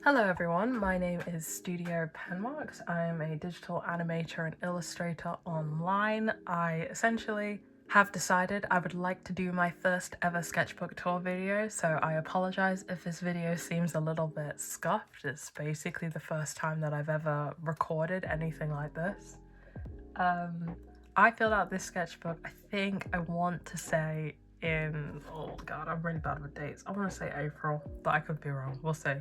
Hello everyone, my name is Studio Penmarks. I am a digital animator and illustrator online. I essentially have decided I would like to do my first ever sketchbook tour video, so I apologize if this video seems a little bit scuffed. It's basically the first time that I've ever recorded anything like this. I filled out this sketchbook, I think I want to say in, oh god, I'm really bad with dates. I want to say April, but I could be wrong, we'll see.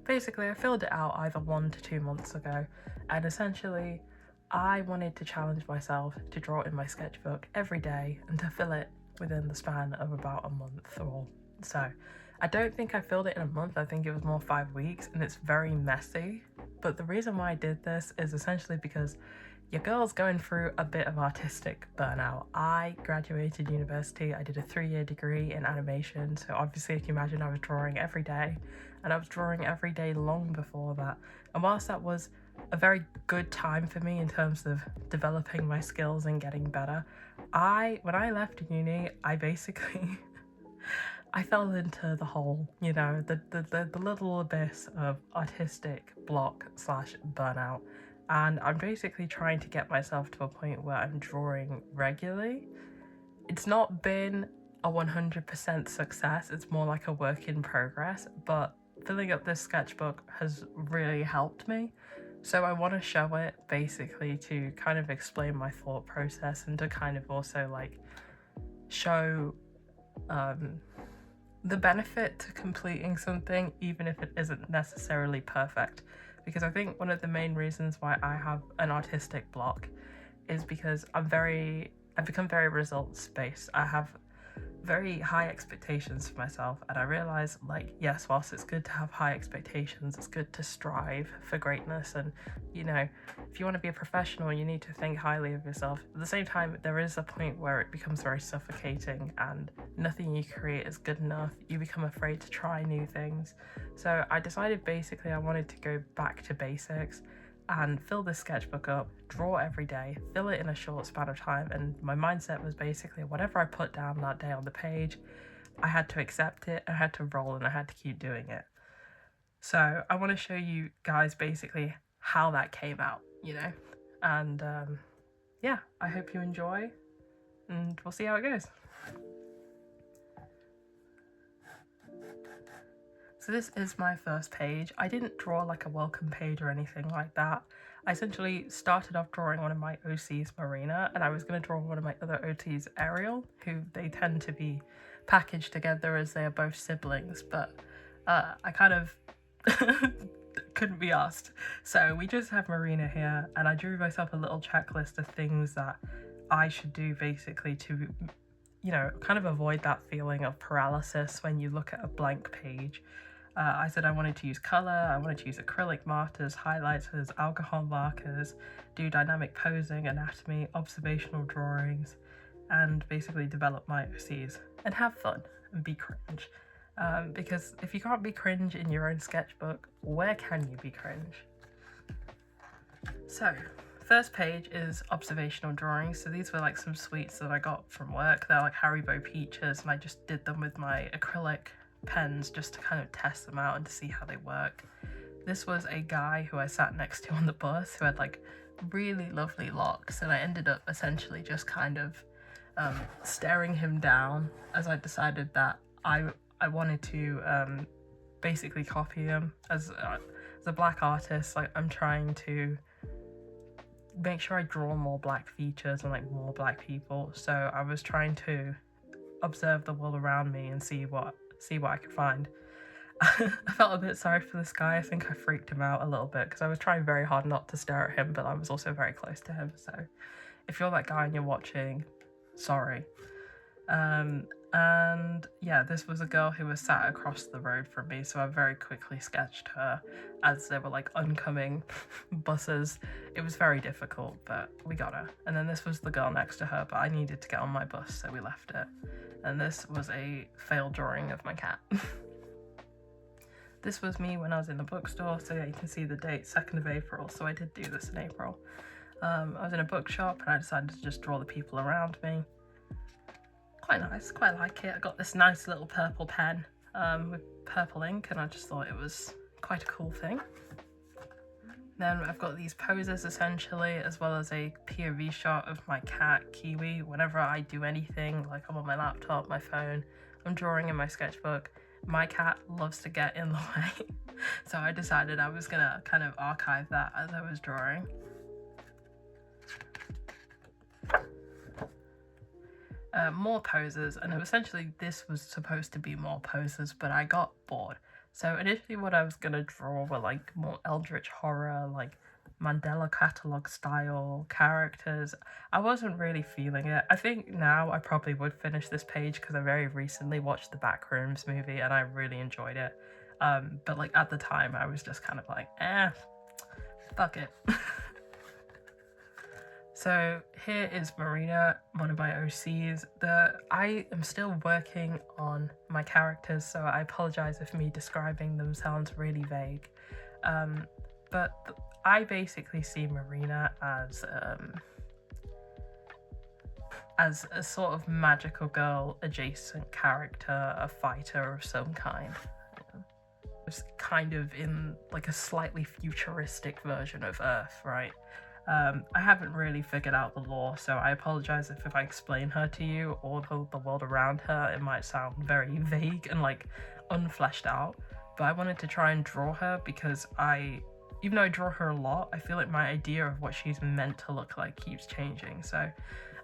Basically, I filled it out either 1 to 2 months ago, and essentially I wanted to challenge myself to draw in my sketchbook every day and to fill it within the span of about a month or so. I don't think I filled it in a month, I think it was more 5 weeks, and it's very messy. But the reason why I did this is essentially because your girl's going through a bit of artistic burnout. I graduated university, I did a 3-year degree in animation, so obviously if you imagine I was drawing every day, and I was drawing every day long before that. And whilst that was a very good time for me in terms of developing my skills and getting better, when I left uni, I basically I fell into the hole, you know, the little abyss of artistic block / burnout. And I'm basically trying to get myself to a point where I'm drawing regularly. It's not been a 100% success, it's more like a work in progress, but filling up this sketchbook has really helped me. So I want to show it basically to kind of explain my thought process and to kind of also like show the benefit to completing something even if it isn't necessarily perfect. Because I think one of the main reasons why I have an artistic block is because I've become very results based. I have very high expectations for myself, and I realize, like, yes, whilst it's good to have high expectations, it's good to strive for greatness. And you know, if you want to be a professional, you need to think highly of yourself. At the same time, there is a point where it becomes very suffocating and nothing you create is good enough. You become afraid to try new things. So I decided basically I wanted to go back to basics and fill this sketchbook up, draw every day, fill it in a short span of time. And my mindset was basically whatever I put down that day on the page, I had to accept it, I had to roll, and I had to keep doing it. So I want to show you guys basically how that came out, you know? And yeah, I hope you enjoy, and we'll see how it goes. So this is my first page. I didn't draw like a welcome page or anything like that. I essentially started off drawing one of my OCs, Marina, and I was going to draw one of my other OTs, Ariel, who they tend to be packaged together as they are both siblings, but I kind of couldn't be asked. So we just have Marina here, and I drew myself a little checklist of things that I should do basically to, you know, kind of avoid that feeling of paralysis when you look at a blank page. I said I wanted to use colour, I wanted to use acrylic markers, highlighters, alcohol markers, do dynamic posing, anatomy, observational drawings, and basically develop my OCs and have fun and be cringe. Because if you can't be cringe in your own sketchbook, where can you be cringe? So, first page is observational drawings. So these were like some sweets that I got from work. They're like Haribo peaches, and I just did them with my acrylic pens just to kind of test them out and to see how they work. This was a guy who I sat next to on the bus who had like really lovely locks, and I ended up essentially just kind of staring him down as I decided that I wanted to basically copy him as a black artist. Like, I'm trying to make sure I draw more black features and like more black people, so I was trying to observe the world around me and see what I could find. I felt a bit sorry for this guy. I think I freaked him out a little bit because I was trying very hard not to stare at him, but I was also very close to him, so if you're that guy and you're watching, sorry. And yeah, this was a girl who was sat across the road from me, so I very quickly sketched her as there were like oncoming buses. It was very difficult, but we got her. And then this was the girl next to her, but I needed to get on my bus, so we left it. And this was a failed drawing of my cat. This was me when I was in the bookstore, so yeah, you can see the date, 2nd of April, so I did do this in April. I was in a bookshop and I decided to just draw the people around me. Quite nice, quite like it. I got this nice little purple pen with purple ink, and I just thought it was quite a cool thing. Then I've got these poses essentially, as well as a POV shot of my cat, Kiwi. Whenever I do anything, like I'm on my laptop, my phone, I'm drawing in my sketchbook, my cat loves to get in the way. So I decided I was gonna kind of archive that as I was drawing. More poses, and essentially this was supposed to be more poses, but I got bored. So initially what I was gonna draw were like more eldritch horror, like Mandela catalogue style characters. I wasn't really feeling it. I think now I probably would finish this page because I very recently watched the Backrooms movie and I really enjoyed it. But like at the time I was just kind of like, fuck it. So here is Marina, one of my OCs. I am still working on my characters, so I apologize if me describing them sounds really vague. But I basically see Marina as a sort of magical girl adjacent character, a fighter of some kind. It's kind of in like a slightly futuristic version of Earth, right? I haven't really figured out the lore, so I apologize if I explain her to you or the world around her, it might sound very vague and like unfleshed out, but I wanted to try and draw her because even though I draw her a lot, I feel like my idea of what she's meant to look like keeps changing, so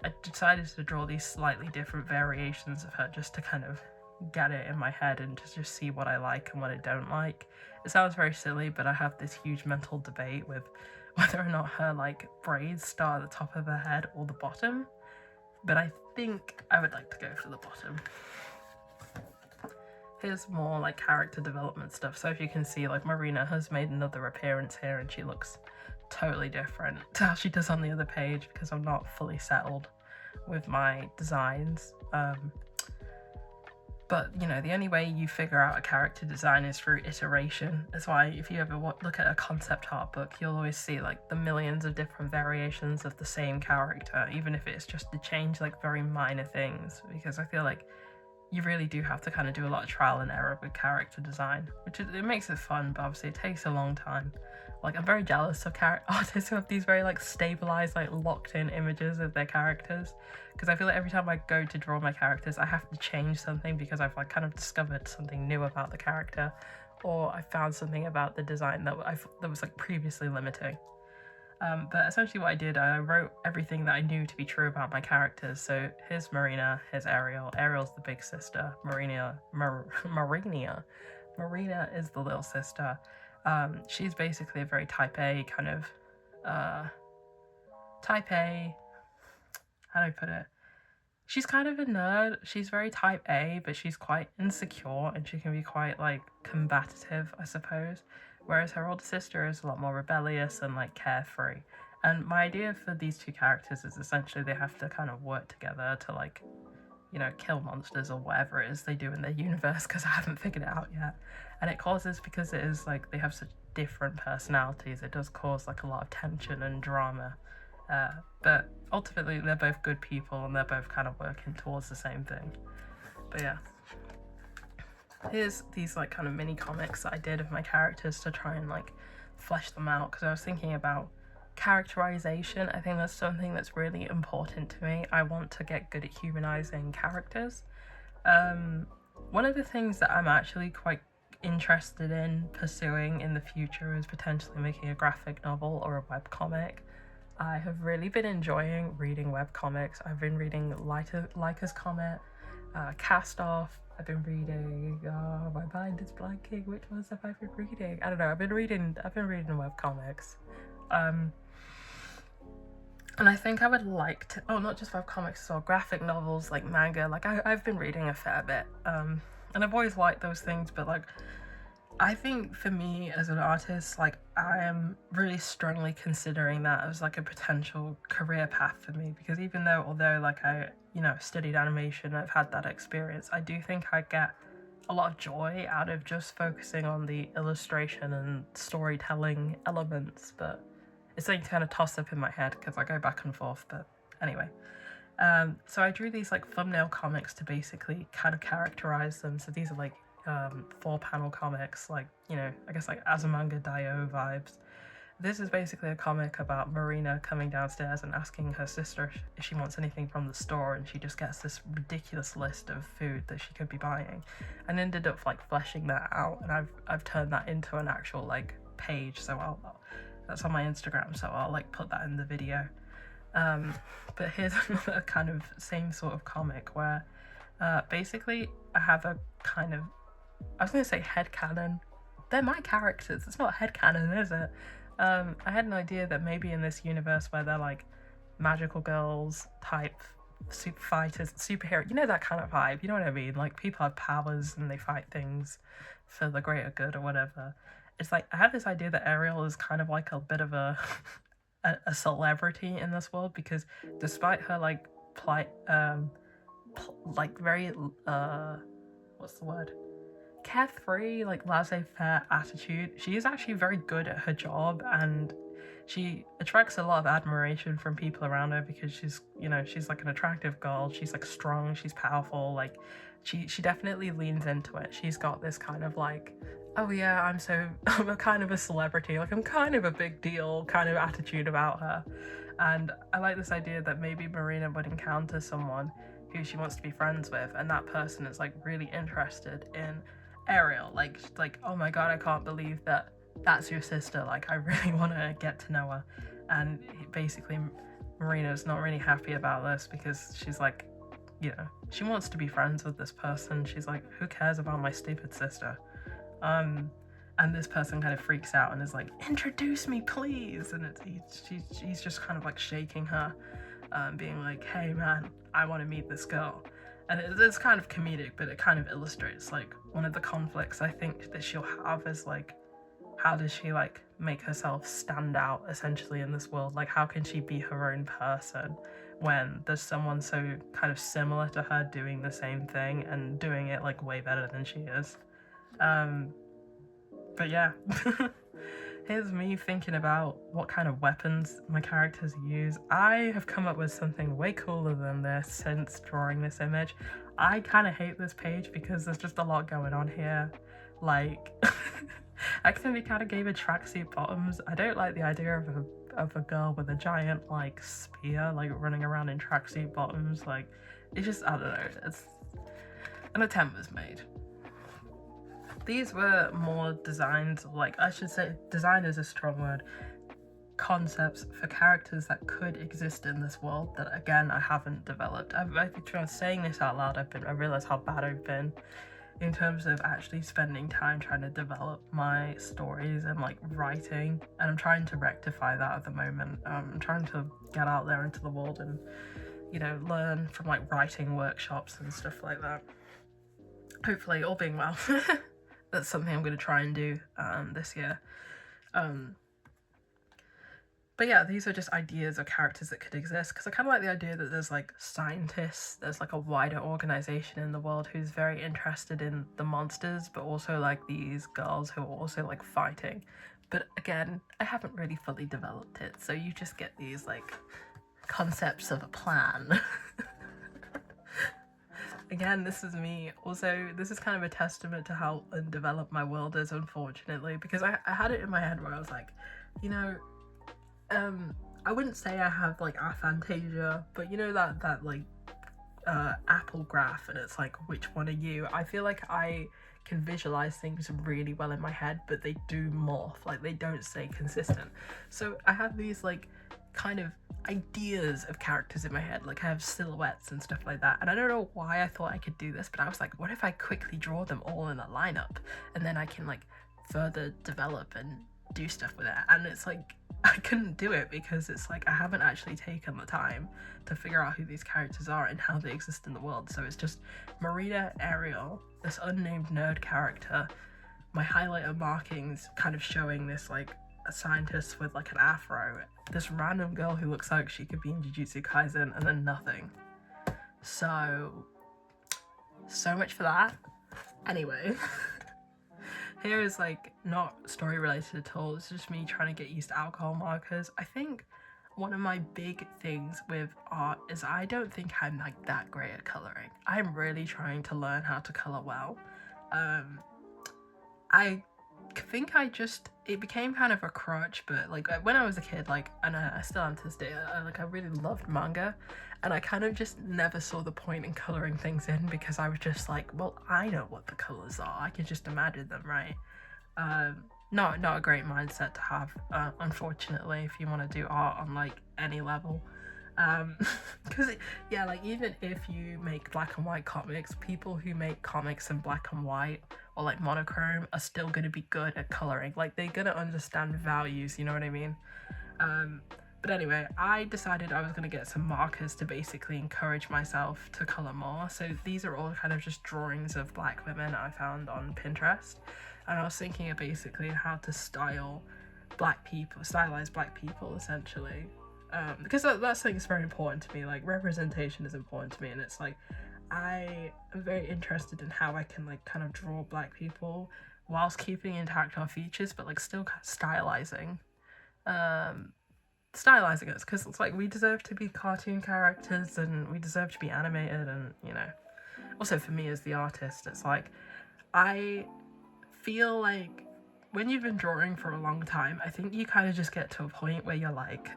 I decided to draw these slightly different variations of her just to kind of get it in my head and just see what I like and what I don't like. It sounds very silly, but I have this huge mental debate with whether or not her like braids start at the top of her head or the bottom, but I think I would like to go for the bottom. Here's more like character development stuff. So if you can see, like Marina has made another appearance here and she looks totally different to how she does on the other page because I'm not fully settled with my designs. But, you know, the only way you figure out a character design is through iteration. That's why if you ever look at a concept art book, you'll always see like the millions of different variations of the same character, even if it's just to change like very minor things, because I feel like you really do have to kind of do a lot of trial and error with character design, it makes it fun, but obviously it takes a long time. Like, I'm very jealous of artists who have these very like stabilized, like locked in images of their characters, because I feel like every time I go to draw my characters I have to change something because I've like kind of discovered something new about the character, or I found something about the design that was like previously limiting. But essentially what I did, I wrote everything that I knew to be true about my characters. So here's Marina, here's Ariel. Ariel's the big sister. Marina is the little sister. She's basically a very type A kind of, type A, how do I put it? She's kind of a nerd. She's very type A, but she's quite insecure and she can be quite like combative, I suppose. Whereas her older sister is a lot more rebellious and like carefree. And my idea for these two characters is essentially they have to kind of work together to like, you know, kill monsters or whatever it is they do in their universe, because I haven't figured it out yet. And it causes, because it is like they have such different personalities, it does cause like a lot of tension and drama. But ultimately they're both good people and they're both kind of working towards the same thing. But yeah. Here's these like kind of mini comics that I did of my characters to try and like flesh them out, because I was thinking about characterization. I think that's something that's really important to me. I want to get good at humanizing characters. One of the things that I'm actually quite interested in pursuing in the future is potentially making a graphic novel or a webcomic. I have really been enjoying reading webcomics. I've been reading Leica's Comet, Cast Off. I've been reading, my mind is blanking, which ones have I been reading? I don't know, I've been reading webcomics. And I think I would like to, not just webcomics, so graphic novels, like manga, like I've been reading a fair bit. And I've always liked those things, but like, I think for me as an artist, like I am really strongly considering that as like a potential career path for me, because although like I, studied animation, I've had that experience, I do think I get a lot of joy out of just focusing on the illustration and storytelling elements, but it's something to kind of toss up in my head because I go back and forth, but anyway. So I drew these like thumbnail comics to basically kind of characterize them. So these are like 4-panel comics, like, you know, I guess like Azumanga Daioh vibes. This is basically a comic about Marina coming downstairs and asking her sister if she wants anything from the store, and she just gets this ridiculous list of food that she could be buying, and ended up like fleshing that out, and I've turned that into an actual like page, so that's on my Instagram, so I'll like put that in the video. But here's another kind of same sort of comic where basically I have a kind of, I was going to say headcanon. They're my characters. It's not headcanon, is it? I had an idea that maybe in this universe where they're like magical girls type super fighters, superhero, you know, that kind of vibe, you know what I mean? Like people have powers and they fight things for the greater good or whatever. It's like I have this idea that Ariel is kind of like a bit of a a celebrity in this world, because despite her like like very what's the word, carefree, like laissez-faire attitude, she is actually very good at her job, and she attracts a lot of admiration from people around her because she's, you know, she's like an attractive girl, she's like strong, she's powerful, like she definitely leans into it. She's got this kind of like, oh yeah, I'm a kind of a celebrity, like I'm kind of a big deal kind of attitude about her. And I like this idea that maybe Marina would encounter someone who she wants to be friends with, and that person is like really interested in Ariel, like oh my god, I can't believe that's your sister, like I really want to get to know her. And basically Marina's not really happy about this because she's like, you know, she wants to be friends with this person. She's like, who cares about my stupid sister? And this person kind of freaks out and is like, introduce me please, and he's just kind of like shaking her, being like, hey man, I want to meet this girl. And it's kind of comedic, but it kind of illustrates like one of the conflicts I think that she'll have is like, how does she like make herself stand out essentially in this world? Like how can she be her own person when there's someone so kind of similar to her doing the same thing and doing it like way better than she is? But yeah. Here's me thinking about what kind of weapons my characters use. I have come up with something way cooler than this since drawing this image. I kind of hate this page because there's just a lot going on here. Like, I accidentally kind of gave her tracksuit bottoms. I don't like the idea of a girl with a giant like spear like running around in tracksuit bottoms. Like, it's just, I don't know. It's an attempt was made. These were more designs, like I should say design is a strong word, concepts for characters that could exist in this world that again I haven't developed. I've saying this out loud, I realize how bad I've been in terms of actually spending time trying to develop my stories and like writing, and I'm trying to rectify that at the moment. I'm trying to get out there into the world and, you know, learn from like writing workshops and stuff like that. Hopefully, all being well. That's something I'm going to try and do this year. But yeah, these are just ideas of characters that could exist, because I kind of like the idea that there's like scientists, there's like a wider organization in the world who's very interested in the monsters, but also like these girls who are also like fighting. But again, I haven't really fully developed it, so you just get these like concepts of a plan. Again, this is me. Also, this is kind of a testament to how undeveloped my world is, unfortunately, because I had it in my head where I was like, you know, I wouldn't say I have like aphantasia, but you know that like Apple graph, and it's like, which one are you? I feel like I can visualize things really well in my head, but they do morph, like they don't stay consistent. So I have these like kind of ideas of characters in my head, like I have silhouettes and stuff like that, and I don't know why I thought I could do this, but I was like, what if I quickly draw them all in a lineup, and then I can like further develop and do stuff with it? And it's like, I couldn't do it because it's like I haven't actually taken the time to figure out who these characters are and how they exist in the world. So it's just Marina, Ariel, this unnamed nerd character, my highlighter markings kind of showing this like a scientist with like an afro, this random girl who looks like she could be in Jujutsu Kaisen, and then nothing. So much for that. Anyway, here is like not story related at all, it's just me trying to get used to alcohol markers. I think one of my big things with art is I don't think I'm like that great at colouring. I'm really trying to learn how to colour well. I think it became kind of a crutch, but like when I was a kid, like, and I still am to this day, I really loved manga, and I kind of just never saw the point in coloring things in, because I was just like, well, I know what the colors are, I can just imagine them, right? Not a great mindset to have, unfortunately, if you want to do art on like any level. Because yeah, like, even if you make black and white comics, people who make comics in black and white or like monochrome are still going to be good at coloring. Like, they're going to understand values, you know what I mean? But anyway, I decided I was going to get some markers to basically encourage myself to color more. So these are all kind of just drawings of black women I found on Pinterest, and I was thinking of basically how to stylize black people essentially. Because that's something that's very important to me. Like, representation is important to me, and it's like, I am very interested in how I can like kind of draw black people whilst keeping intact our features, but like still stylizing us, because it's like, we deserve to be cartoon characters, and we deserve to be animated, and you know, also for me as the artist, it's like, I feel like when you've been drawing for a long time, I think you kind of just get to a point where you're like,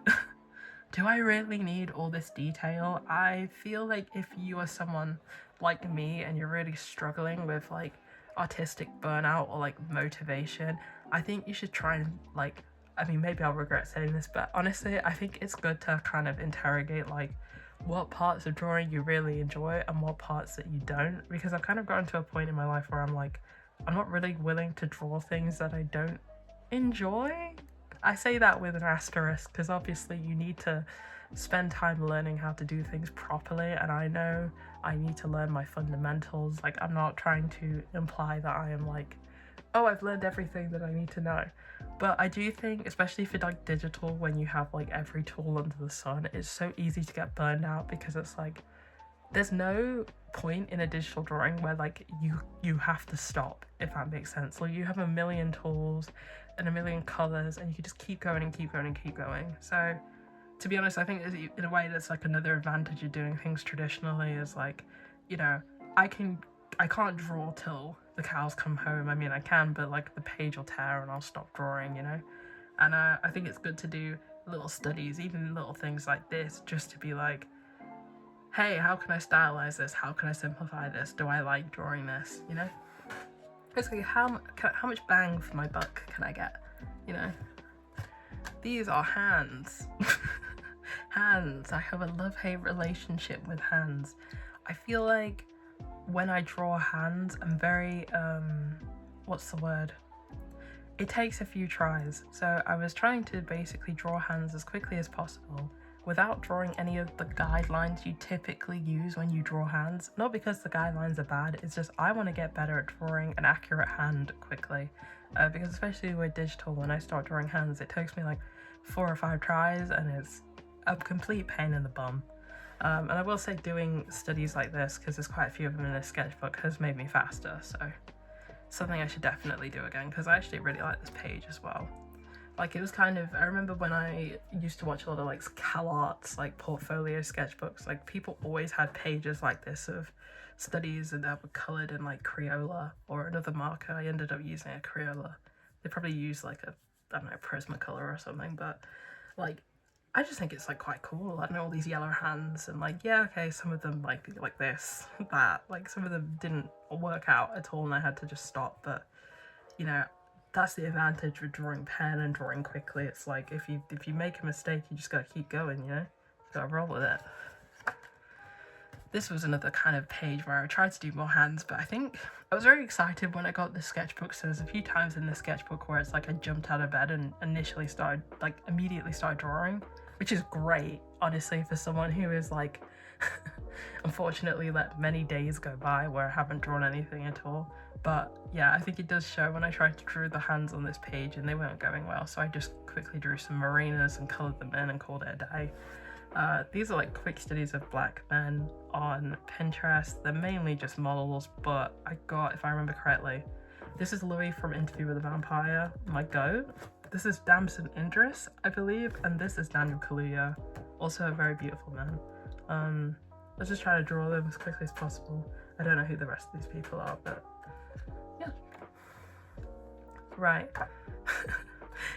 do I really need all this detail? I feel like if you are someone like me and you're really struggling with like artistic burnout or like motivation, I think you should try and like, I mean, maybe I'll regret saying this, but honestly, I think it's good to kind of interrogate like what parts of drawing you really enjoy and what parts that you don't, because I've kind of gotten to a point in my life where I'm like, I'm not really willing to draw things that I don't enjoy. I say that with an asterisk, because obviously you need to spend time learning how to do things properly, and I know I need to learn my fundamentals. Like, I'm not trying to imply that I am like, oh, I've learned everything that I need to know. But I do think, especially for like digital, when you have like every tool under the sun, it's so easy to get burned out, because it's like, there's no point in a digital drawing where like you have to stop, if that makes sense. Like, you have a million tools and a million colors, and you can just keep going and keep going and keep going. So to be honest, I think in a way that's like another advantage of doing things traditionally, is like, you know, I can't draw till the cows come home. I mean, I can, but like the page will tear and I'll stop drawing, you know. And I think it's good to do little studies, even little things like this, just to be like, hey, how can I stylize this? How can I simplify this? Do I like drawing this? You know? Basically, how much bang for my buck can I get? You know? These are hands. Hands. I have a love-hate relationship with hands. I feel like when I draw hands, I'm very, what's the word? It takes a few tries. So I was trying to basically draw hands as quickly as possible, without drawing any of the guidelines you typically use when you draw hands. Not because the guidelines are bad, it's just I want to get better at drawing an accurate hand quickly. Because especially with digital, when I start drawing hands, it takes me like 4 or 5 tries, and it's a complete pain in the bum. And I will say, doing studies like this, because there's quite a few of them in this sketchbook, has made me faster, so something I should definitely do again, because I actually really like this page as well. Like, it was kind of, I remember when I used to watch a lot of like CalArts, like portfolio sketchbooks, like people always had pages like this of studies that were coloured in like Crayola or another marker. I ended up using a Crayola. They probably use like a, I don't know, Prismacolor or something, but like, I just think it's like quite cool. I don't know, all these yellow hands, and like, yeah, okay, some of them like this, that, like some of them didn't work out at all and I had to just stop, but you know, that's the advantage with drawing pen and drawing quickly. It's like, if you make a mistake, you just gotta keep going, you know? You gotta roll with it. This was another kind of page where I tried to do more hands, but I think I was very excited when I got this sketchbook. So there's a few times in the sketchbook where it's like I jumped out of bed and immediately started drawing, which is great, honestly, for someone who is like, unfortunately let many days go by where I haven't drawn anything at all. But yeah, I think it does show when I tried to draw the hands on this page and they weren't going well, so I just quickly drew some marinas and coloured them in and called it a day. These are like quick studies of black men on Pinterest. They're mainly just models, but I got, if I remember correctly, this is Louis from Interview with a Vampire, my goat. This is Damson Idris, I believe, and this is Daniel Kaluuya, also a very beautiful man. Let's just try to draw them as quickly as possible. I don't know who the rest of these people are, but Right.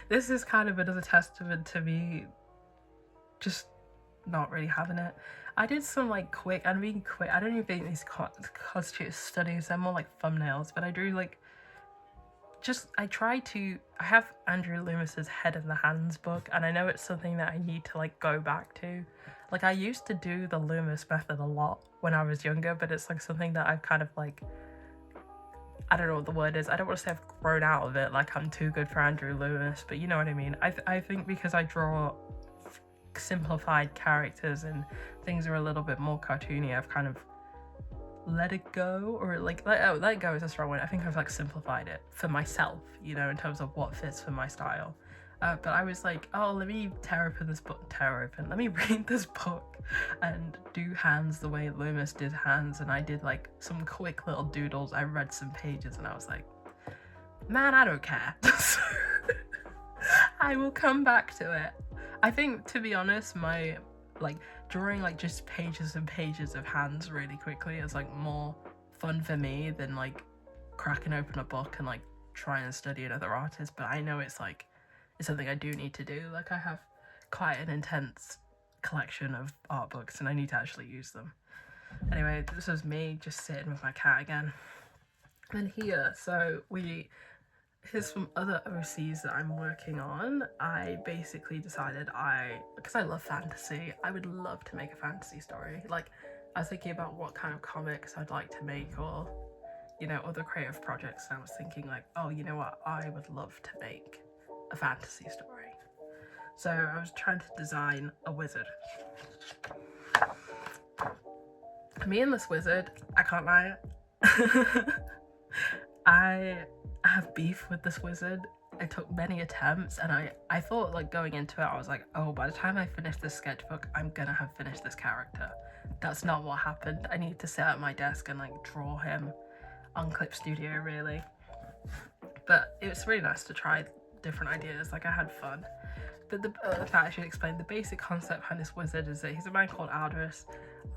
This is kind of another testament to me just not really having it. I did some like quick, I don't even think these constitute studies, they're more like thumbnails, but I drew like, I have Andrew Loomis's Head in the Hands book, and I know it's something that I need to like go back to. Like, I used to do the Loomis method a lot when I was younger, but it's like something that I've kind of like, I don't know what the word is. I don't want to say I've grown out of it, like I'm too good for Andrew Loomis, but you know what I mean. I think because I draw simplified characters and things are a little bit more cartoony, I've kind of let it go, or like let go is a strong word. I think I've like simplified it for myself, you know, in terms of what fits for my style. But I was like, oh, let me let me read this book and do hands the way Loomis did hands. And I did like some quick little doodles. I read some pages and I was like, man, I don't care. I will come back to it. I think, to be honest, my like drawing like just pages and pages of hands really quickly is like more fun for me than like cracking open a book and like trying to study another artist. But I know it's something I do need to do. Like, I have quite an intense collection of art books and I need to actually use them. Anyway, this was me just sitting with my cat again. And here, here's some other OCs that I'm working on. I basically decided because I love fantasy, I would love to make a fantasy story. Like, I was thinking about what kind of comics I'd like to make, or, you know, other creative projects. And I was thinking like, oh, you know what, I would love to make a fantasy story. So I was trying to design a wizard. Me and this wizard, I can't lie, I have beef with this wizard. I took many attempts, and I thought, like, going into it, I was like, oh, by the time I finish this sketchbook, I'm gonna have finished this character. That's not what happened. I need to sit at my desk and like draw him on Clip Studio, really. But it was really nice to try different ideas. Like, I had fun. But the fact I should explain, the basic concept behind this wizard is that he's a man called Aldous.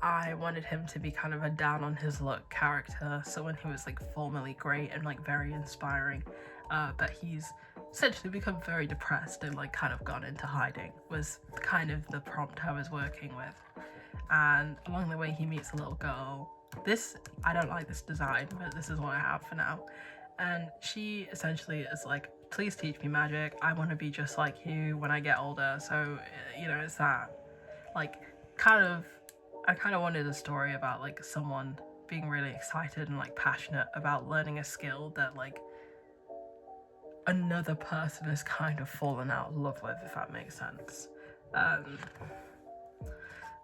I wanted him to be kind of a down on his luck character, someone who was like formerly great and like very inspiring, but he's essentially become very depressed and like kind of gone into hiding, was kind of the prompt I was working with. And along the way he meets a little girl. I don't like this design, but this is what I have for now. And she essentially is like, please teach me magic. I want to be just like you when I get older. So, you know, it's that. Like, I kind of wanted a story about like someone being really excited and like passionate about learning a skill that like another person has kind of fallen out of love with, if that makes sense.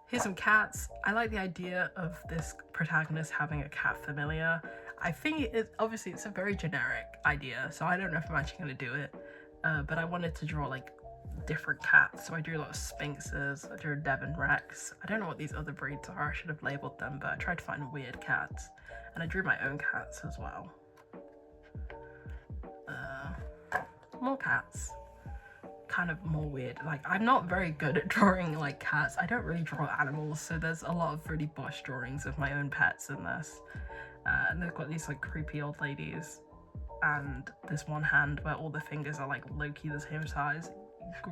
Here's some cats. I like the idea of this protagonist having a cat familiar. I think it's a very generic idea, so I don't know if I'm actually going to do it, but I wanted to draw like different cats, so I drew a lot of Sphinxes, I drew a Devon Rex. I don't know what these other breeds are, I should have labelled them, but I tried to find weird cats, and I drew my own cats as well. More cats. Kind of more weird. Like, I'm not very good at drawing like cats. I don't really draw animals, so there's a lot of really bush drawings of my own pets in this. And they've got these like creepy old ladies, and this one hand where all the fingers are like low-key the same size.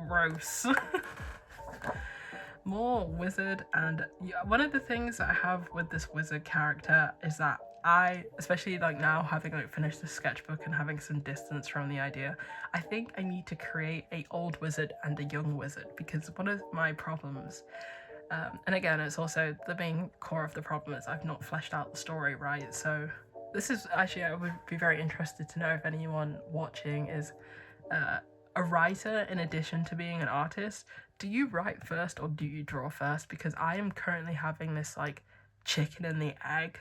Gross. More wizard. And one of the things that I have with this wizard character is that I, especially like now having like finished the sketchbook and having some distance from the idea, I think I need to create a old wizard and a young wizard, because one of my problems, and again, it's also the main core of the problem, is I've not fleshed out the story, right? So this is actually, I would be very interested to know if anyone watching is a writer in addition to being an artist. Do you write first or do you draw first? Because I am currently having this like chicken and the egg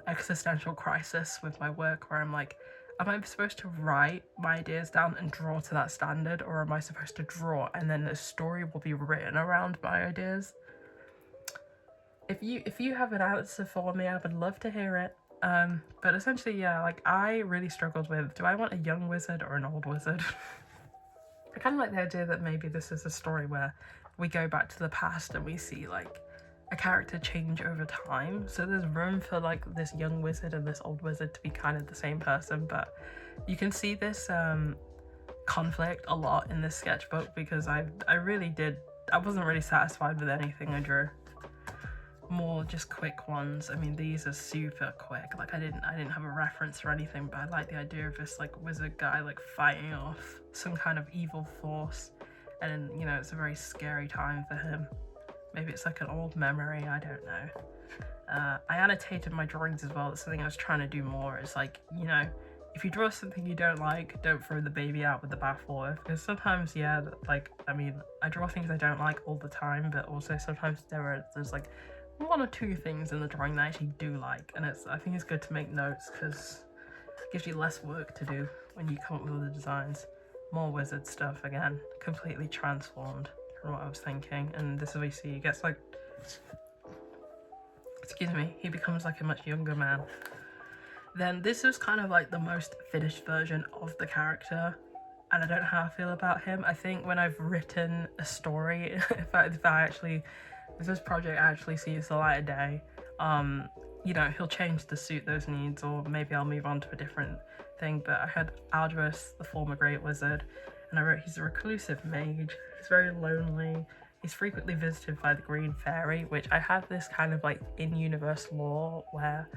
existential crisis with my work, where I'm like, am I supposed to write my ideas down and draw to that standard, or am I supposed to draw and then the story will be written around my ideas? If you have an answer for me, I would love to hear it. But essentially, yeah, like I really struggled with, do I want a young wizard or an old wizard? I kind of like the idea that maybe this is a story where we go back to the past and we see like a character change over time, so there's room for like this young wizard and this old wizard to be kind of the same person, but You can see this conflict a lot in this sketchbook because I wasn't really satisfied with anything I drew. More just quick ones. I mean, these are super quick. Like I didn't have a reference or anything, but I like the idea of this like wizard guy like fighting off some kind of evil force, and you know, it's a very scary time for him. Maybe it's like an old memory, I don't know. I annotated my drawings as well. That's something I was trying to do more. It's like, you know, if you draw something you don't like, don't throw the baby out with the bathwater, because sometimes, yeah, like, I mean, I draw things I don't like all the time, but also sometimes there's like one or two things in the drawing that I actually do like, and I think it's good to make notes because it gives you less work to do when you come up with other designs. More wizard stuff again, completely transformed from what I was thinking, and this is what you see. He gets like, excuse me, he becomes like a much younger man. Then this is kind of like the most finished version of the character, and I don't know how I feel about him. I think when I've written a story, if this project actually sees the light of day, you know, he'll change to suit those needs, or maybe I'll move on to a different thing. But I had Aldous, the former Great Wizard, and I wrote he's a reclusive mage. He's very lonely. He's frequently visited by the Green Fairy, which I have this kind of like in-universe lore where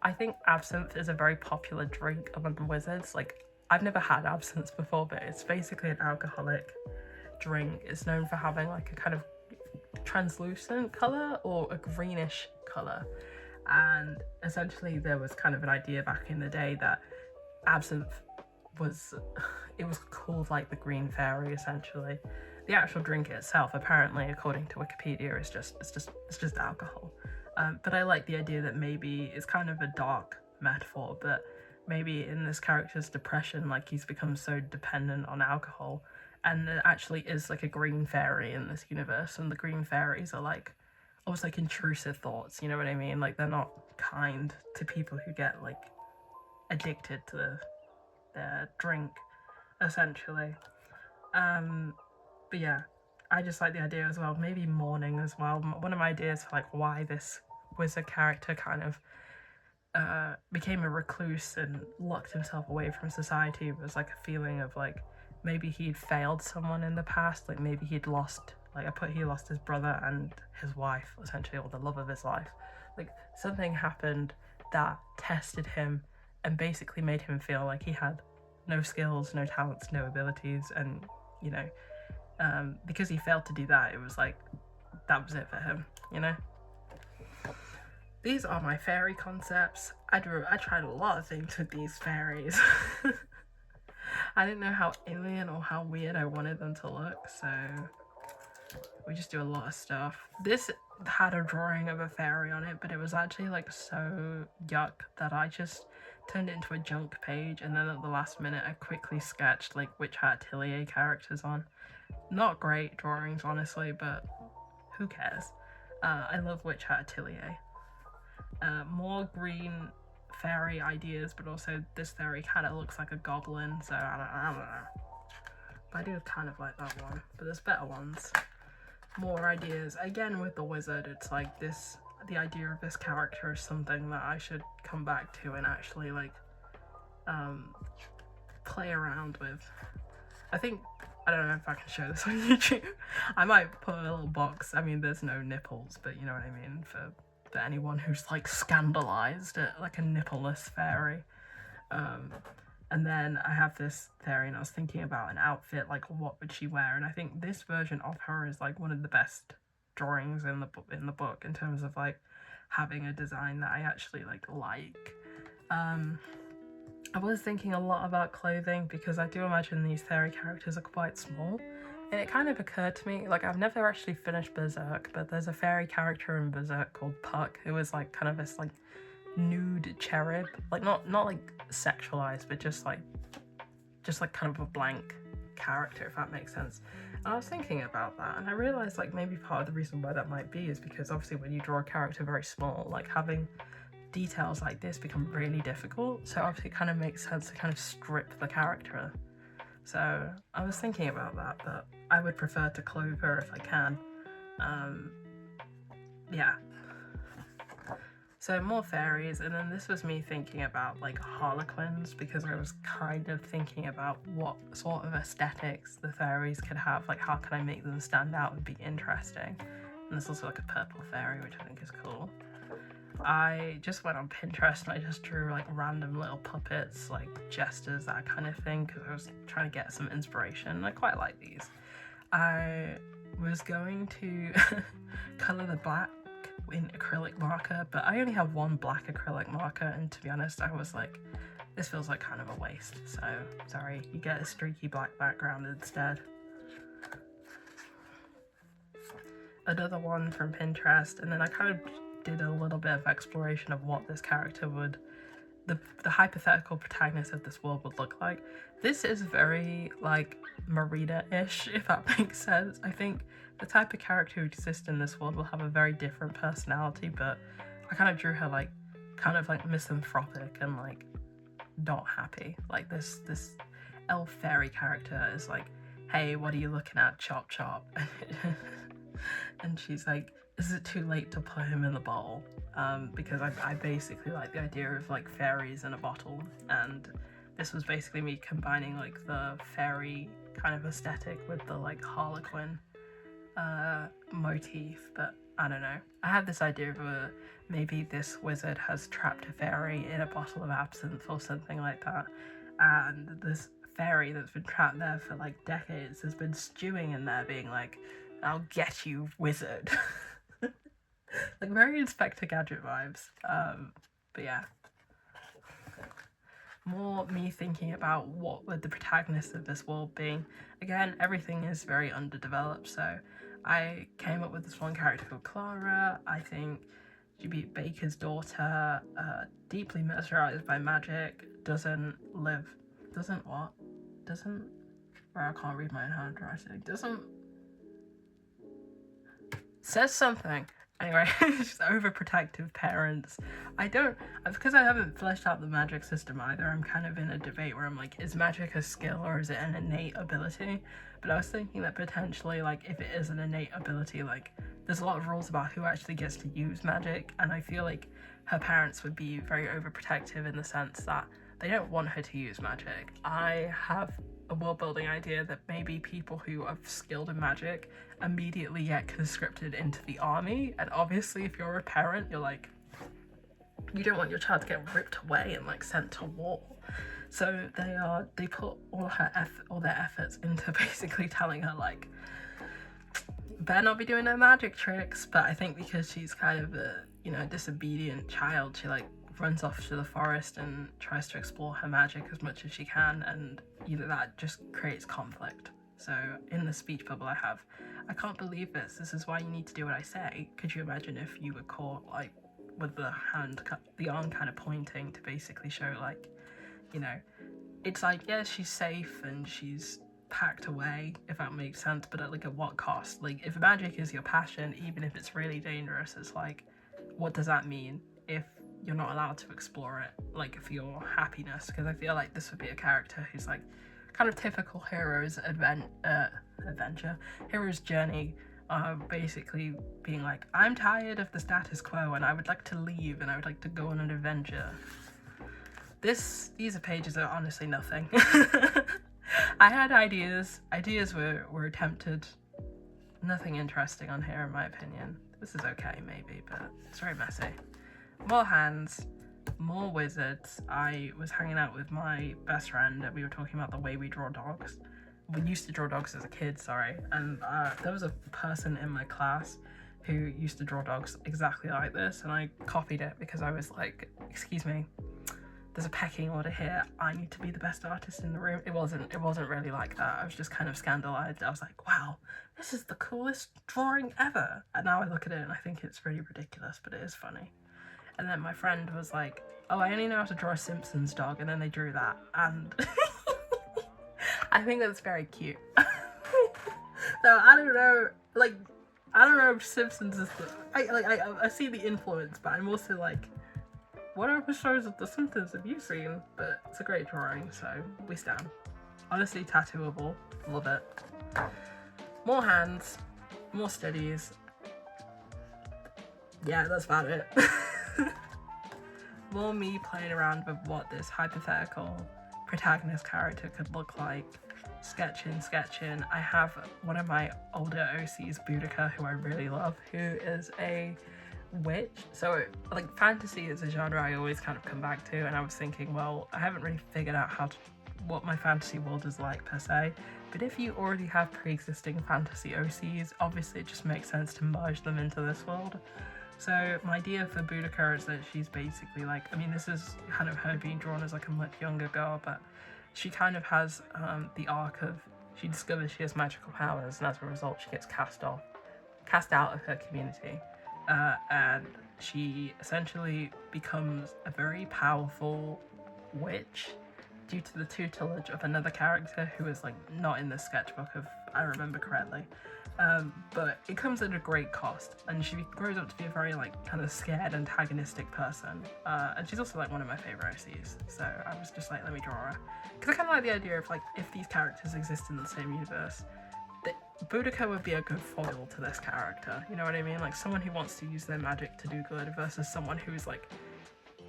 I think absinthe is a very popular drink among the wizards. Like, I've never had absinthe before, but it's basically an alcoholic drink. It's known for having like a kind of translucent color or a greenish color, and essentially there was kind of an idea back in the day that absinthe was called like the Green Fairy essentially. The actual drink itself, apparently, according to Wikipedia, is just alcohol. But I like the idea that maybe it's kind of a dark metaphor, but maybe in this character's depression, like he's become so dependent on alcohol, and there actually is like a green fairy in this universe, and the green fairies are like almost like intrusive thoughts, you know what I mean? Like they're not kind to people who get like addicted to their drink, essentially. But yeah, I just like the idea as well, maybe mourning as well. One of my ideas for like why this wizard character kind of became a recluse and locked himself away from society was like a feeling of like maybe he'd failed someone in the past, like maybe he lost his brother and his wife, essentially, or the love of his life. Like something happened that tested him and basically made him feel like he had no skills, no talents, no abilities, and you know, because he failed to do that, it was like that was it for him, you know. These are my fairy concepts. I tried a lot of things with these fairies. I didn't know how alien or how weird I wanted them to look, so we just do a lot of stuff. This had a drawing of a fairy on it, but it was actually like so yuck that I just turned it into a junk page, and then at the last minute I quickly sketched like Witch Hat Atelier characters on. Not great drawings, honestly, but who cares? I love Witch Hat Atelier. More green fairy ideas, but also this fairy kind of looks like a goblin, so I don't know. But I do kind of like that one, but there's better ones. More ideas. Again, with the wizard, it's like this, the idea of this character is something that I should come back to and actually like play around with. I think, I don't know if I can show this on YouTube. I might put a little box. I mean, there's no nipples, but you know what I mean, for anyone who's like scandalized at like a nippleless fairy. And then I have this fairy, and I was thinking about an outfit, like what would she wear, and I think this version of her is like one of the best drawings in the book in terms of like having a design that I actually like. I was thinking a lot about clothing because I do imagine these fairy characters are quite small, and it kind of occurred to me, like I've never actually finished Berserk, but there's a fairy character in Berserk called Puck who is like kind of this like nude cherub, like not like sexualized, but just like kind of a blank character, if that makes sense. And I was thinking about that, and I realized like maybe part of the reason why that might be is because obviously when you draw a character very small, like having details like this become really difficult, so obviously it kind of makes sense to kind of strip the character. So I was thinking about that, but I would prefer to clothe her if I can. Yeah. So more fairies, and then this was me thinking about like harlequins, because I was kind of thinking about what sort of aesthetics the fairies could have, like how can I make them stand out and be interesting. And there's also like a purple fairy, which I think is cool. I just went on Pinterest and I just drew like random little puppets, like jesters, that kind of thing, because I was trying to get some inspiration. I quite like these. I was going to colour the black in acrylic marker, but I only have one black acrylic marker, and to be honest, I was like, this feels like kind of a waste, so sorry, you get a streaky black background instead. Another one from Pinterest, and then I kind of did a little bit of exploration of what this character would, the hypothetical protagonist of this world would look like. This is very like Marina-ish, if that makes sense. I think the type of character who exists in this world will have a very different personality, but I kind of drew her like kind of like misanthropic and like not happy. Like this elf fairy character is like, hey, what are you looking at, chop chop? And she's like, is it too late to put him in the bowl? Because I basically like the idea of like fairies in a bottle, and this was basically me combining like the fairy kind of aesthetic with the like harlequin motif. But I don't know, I had this idea of maybe this wizard has trapped a fairy in a bottle of absinthe or something like that, and this fairy that's been trapped there for like decades has been stewing in there being like, I'll get you, wizard. Like very Inspector Gadget vibes. But yeah, more me thinking about what would the protagonist of this world be. Again, everything is very underdeveloped, so I came up with this one character called Clara. I think she'd be Baker's daughter, deeply mesmerized by magic, I can't read my own handwriting, says something. Anyway, just overprotective parents. Because I haven't fleshed out the magic system either, I'm kind of in a debate where I'm like, is magic a skill or is it an innate ability? But I was thinking that potentially, like, if it is an innate ability, like, there's a lot of rules about who actually gets to use magic, and I feel like her parents would be very overprotective in the sense that they don't want her to use magic. I have a world building idea that maybe people who are skilled in magic immediately get conscripted into the army, and obviously if you're a parent, you're like, you don't want your child to get ripped away and like sent to war. So they put all their efforts into basically telling her like, better not be doing no magic tricks. But I think because she's kind of a disobedient child, she like runs off to the forest and tries to explore her magic as much as she can, and that just creates conflict. So in the speech bubble I have, I can't believe this is why you need to do what I say. Could you imagine if you were caught like with the arm kind of pointing to basically show like, it's like, yeah, she's safe and she's packed away, if that makes sense, but at what cost? Like, if magic is your passion, even if it's really dangerous, it's like, what does that mean if you're not allowed to explore it, like, for your happiness? Because I feel like this would be a character who's like kind of typical hero's hero's journey, basically being like, I'm tired of the status quo and I would like to leave and I would like to go on an adventure. These pages are honestly nothing. I had ideas were attempted. Nothing interesting on here in my opinion. This is okay maybe, but it's very messy. More hands, more wizards. I was hanging out with my best friend and we were talking about the way we draw dogs. We used to draw dogs as a kid, and there was a person in my class who used to draw dogs exactly like this, and I copied it because I was like, excuse me, there's a pecking order here, I need to be the best artist in the room. It wasn't really like that. I was just kind of scandalized. I was like, wow, this is the coolest drawing ever. And now I look at it and I think it's really ridiculous, but it is funny. And then my friend was like, oh, I only know how to draw a Simpsons dog, and then they drew that, and I think that's very cute. So I don't know if Simpsons is I see the influence, but I'm also like, what episodes of The Simpsons have you seen? But it's a great drawing, so we stand. Honestly, tattooable. Love it. More hands, more studies. Yeah, that's about it. more me playing around with what this hypothetical protagonist character could look like. Sketching. I have one of my older OCs, Boudica, who I really love, who is a witch. So like fantasy is a genre I always kind of come back to, and I was thinking, well, I haven't really figured out what my fantasy world is like per se, but if you already have pre-existing fantasy OCs, obviously it just makes sense to merge them into this world. So my idea for Boudica is that she's basically like, I mean, this is kind of her being drawn as like a much younger girl, but she kind of has the arc of, she discovers she has magical powers, and as a result she gets cast out of her community, and she essentially becomes a very powerful witch due to the tutelage of another character who is like not in the sketchbook, if I remember correctly. But it comes at a great cost, and she grows up to be a very like kind of scared antagonistic person, and she's also like one of my favorite OCs, so I was just like, let me draw her, because I kind of like the idea of like, if these characters exist in the same universe, Boudica would be a good foil to this character, you know what I mean? Like someone who wants to use their magic to do good versus someone who's like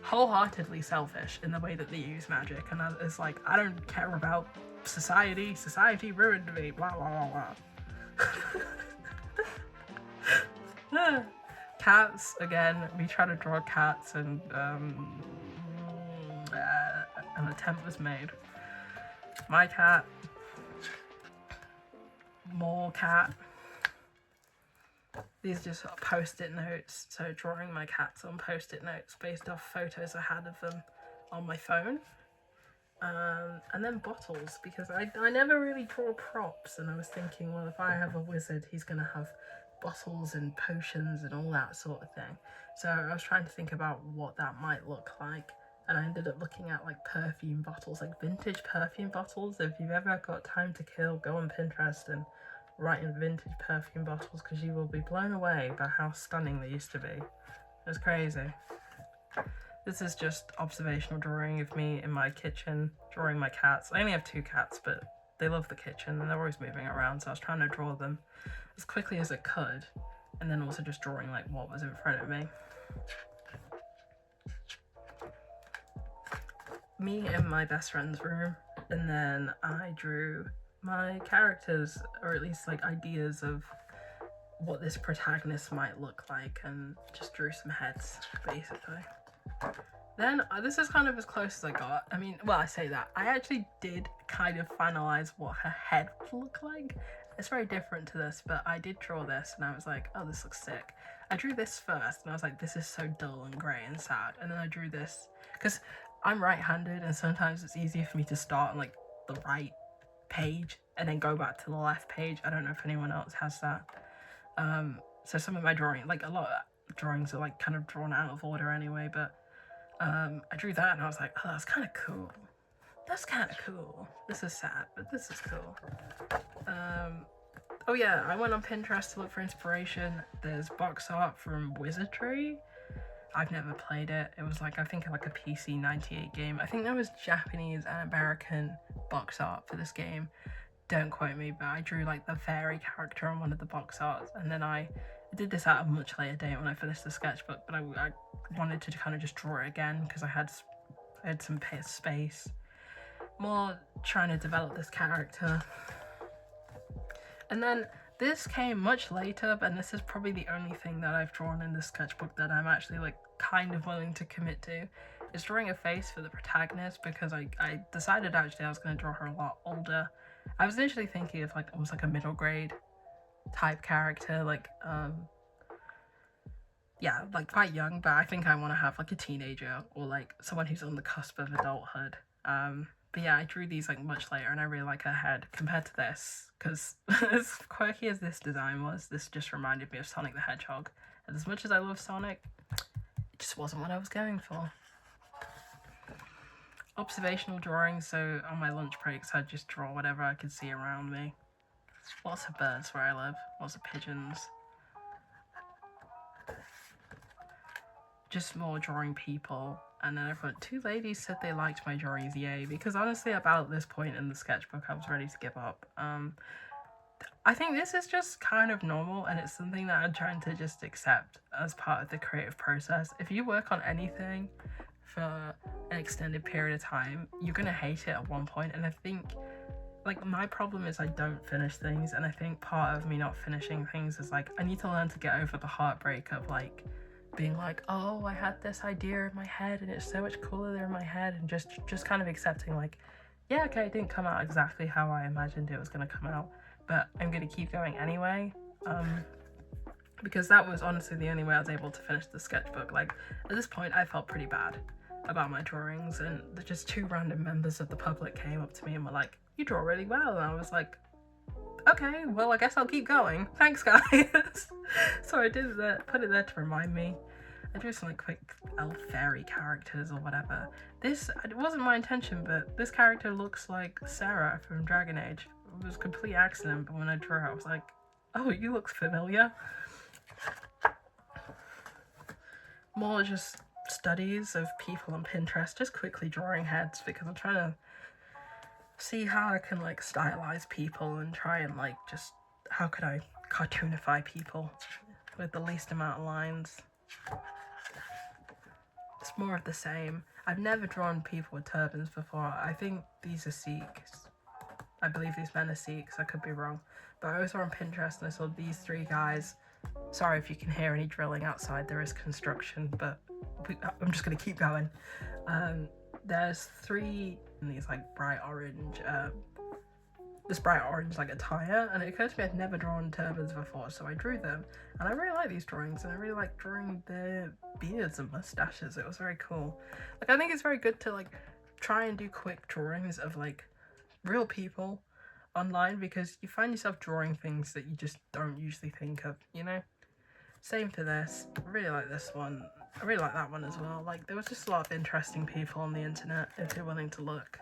wholeheartedly selfish in the way that they use magic, and it's like, I don't care about society ruined me, blah blah blah blah. Cats, again, we try to draw cats, and an attempt was made. My cat, more cat. These just are post-it notes, so drawing my cats on post-it notes based off photos I had of them on my phone. And then bottles, because I never really draw props, and I was thinking, well, if I have a wizard, he's gonna have bottles and potions and all that sort of thing. So I was trying to think about what that might look like, and I ended up looking at like perfume bottles, like vintage perfume bottles. If you've ever got time to kill, go on Pinterest and write in vintage perfume bottles, because you will be blown away by how stunning they used to be. It's crazy. This is just observational drawing of me in my kitchen, drawing my cats. I only have 2 cats, but they love the kitchen and they're always moving around, so I was trying to draw them as quickly as I could, and then also just drawing like what was in front of me. Me in my best friend's room, and then I drew my characters, or at least like ideas of what this protagonist might look like, and just drew some heads basically. Then this is kind of as close as I got. I mean, well, I say that, I actually did kind of finalize what her head would look like. It's very different to this, but I did draw this and I was like, oh, this looks sick. I drew this first and I was like, this is so dull and grey and sad, and then I drew this because I'm right-handed and sometimes it's easier for me to start on like the right page and then go back to the left page. I don't know if anyone else has that. So some of my drawing, like a lot of drawings are like kind of drawn out of order anyway, but I drew that and I was like, oh, that's kind of cool. That's kind of cool. This is sad, but this is cool. Oh yeah, I went on Pinterest to look for inspiration. There's box art from Wizardry. I've never played it. It was like, I think like a PC 98 game. I think there was Japanese and American box art for this game. Don't quote me, but I drew like the fairy character on one of the box arts, and then I did this at a much later date when I finished the sketchbook, but I wanted to kind of just draw it again because I had some space. More trying to develop this character. And then this came much later, and this is probably the only thing that I've drawn in the sketchbook that I'm actually like kind of willing to commit to, is drawing a face for the protagonist, because I decided actually I was going to draw her a lot older. I was initially thinking of like almost like a middle grade type character, like yeah, like quite young, but I think I want to have like a teenager or like someone who's on the cusp of adulthood. But yeah, I drew these like much later, and I really like her head compared to this, because as quirky as this design was, this just reminded me of Sonic the Hedgehog, and as much as I love Sonic, it just wasn't what I was going for. Observational drawing, so on my lunch breaks I'd just draw whatever I could see around me. Lots of birds where I live, lots of pigeons. Just more drawing people, and then I've got 2 ladies said they liked my drawings, yay, because honestly about this point in the sketchbook I was ready to give up. I think this is just kind of normal, and it's something that I'm trying to just accept as part of the creative process. If you work on anything for an extended period of time, you're gonna hate it at one point. And I think, like, my problem is I don't finish things, and I think part of me not finishing things is like I need to learn to get over the heartbreak of like being like, oh, I had this idea in my head and it's so much cooler in my head, and just kind of accepting like, yeah, okay, it didn't come out exactly how I imagined it was gonna come out, but I'm gonna keep going anyway. Because that was honestly the only way I was able to finish the sketchbook. Like, at this point I felt pretty bad about my drawings, and just 2 random members of the public came up to me and were like, you draw really well, and I was like, okay, well, I guess I'll keep going, thanks guys. So I did that, put it there to remind me. I drew some like quick elf fairy characters or whatever. This, it wasn't my intention, but this character looks like Sarah from Dragon Age. It was a complete accident, but when I drew her I was like, oh, you look familiar. More just studies of people on Pinterest, just quickly drawing heads, because I'm trying to see how I can like stylize people and try and like just how could I cartoonify people with the least amount of lines. It's more of the same. I've never drawn people with turbans before. I think these are Sikhs. I believe these men are Sikhs, I could be wrong. But I was on Pinterest and I saw these 3 guys. Sorry if you can hear any drilling outside, there is construction, but I'm just gonna keep going. There's 3 in these like bright orange, this bright orange like attire, and it occurred to me I'd never drawn turbans before, so I drew them, and I really like these drawings, and I really like drawing their beards and mustaches. It was very cool. Like, I think it's very good to like try and do quick drawings of like real people online, because you find yourself drawing things that you just don't usually think of, you know? Same for this. I really like this one. I really like that one as well. Like, there was just a lot of interesting people on the internet if you're willing to look.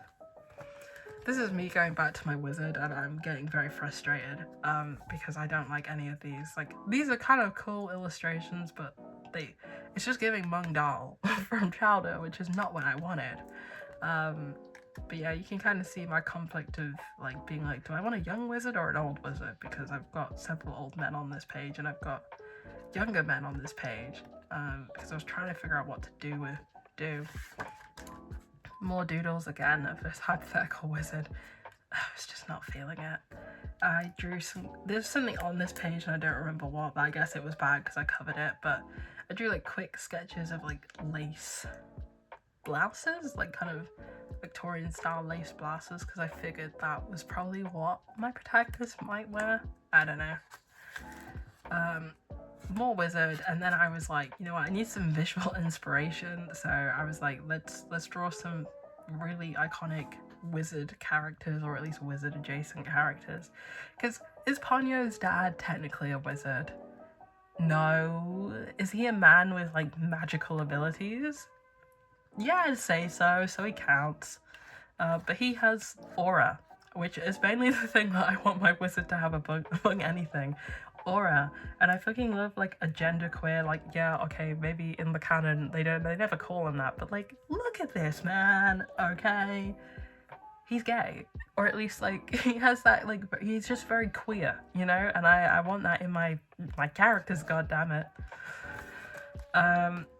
This is me going back to my wizard, and I'm getting very frustrated because I don't like any of these. Like, these are kind of cool illustrations, but it's just giving Mung Dal from Chowder, which is not what I wanted. But yeah, you can kind of see my conflict of like being like, do I want a young wizard or an old wizard? Because I've got several old men on this page and I've got younger men on this page, because I was trying to figure out what to do. More doodles again of this hypothetical wizard. I was just not feeling it. I drew there's something on this page and I don't remember what, but I guess it was bad because I covered it, but I drew like quick sketches of like lace blouses, like kind of Victorian style lace blouses, because I figured that was probably what my protagonist might wear. I don't know. More wizard, and then I was like, you know what, I need some visual inspiration, so I was like, let's draw some really iconic wizard characters, or at least wizard adjacent characters. Because is Ponyo's dad technically a wizard? No. Is he a man with like magical abilities? Yeah, I'd say so he counts. But he has aura, which is mainly the thing that I want my wizard to have among anything. Aura. And I fucking love like a genderqueer, like, yeah, okay, maybe in the canon they never call him that, but like, look at this man, okay? He's gay. Or at least like he has that, like, he's just very queer, you know? And I want that in my characters, goddammit.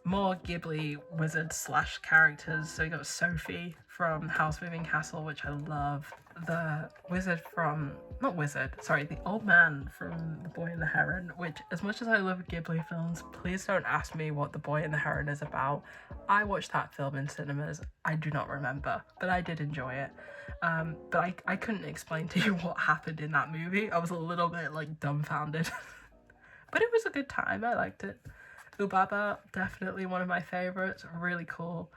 More Ghibli wizard slash characters. So we got Sophie from House Moving Castle, which I love. The wizard from, the old man from The Boy and the Heron, which, as much as I love Ghibli films, please don't ask me what The Boy and the Heron is about. I watched that film in cinemas. I do not remember, but I did enjoy it. But I couldn't explain to you what happened in that movie. I was a little bit like dumbfounded. But it was a good time. I liked it. Ubaba, definitely one of my favorites. Really cool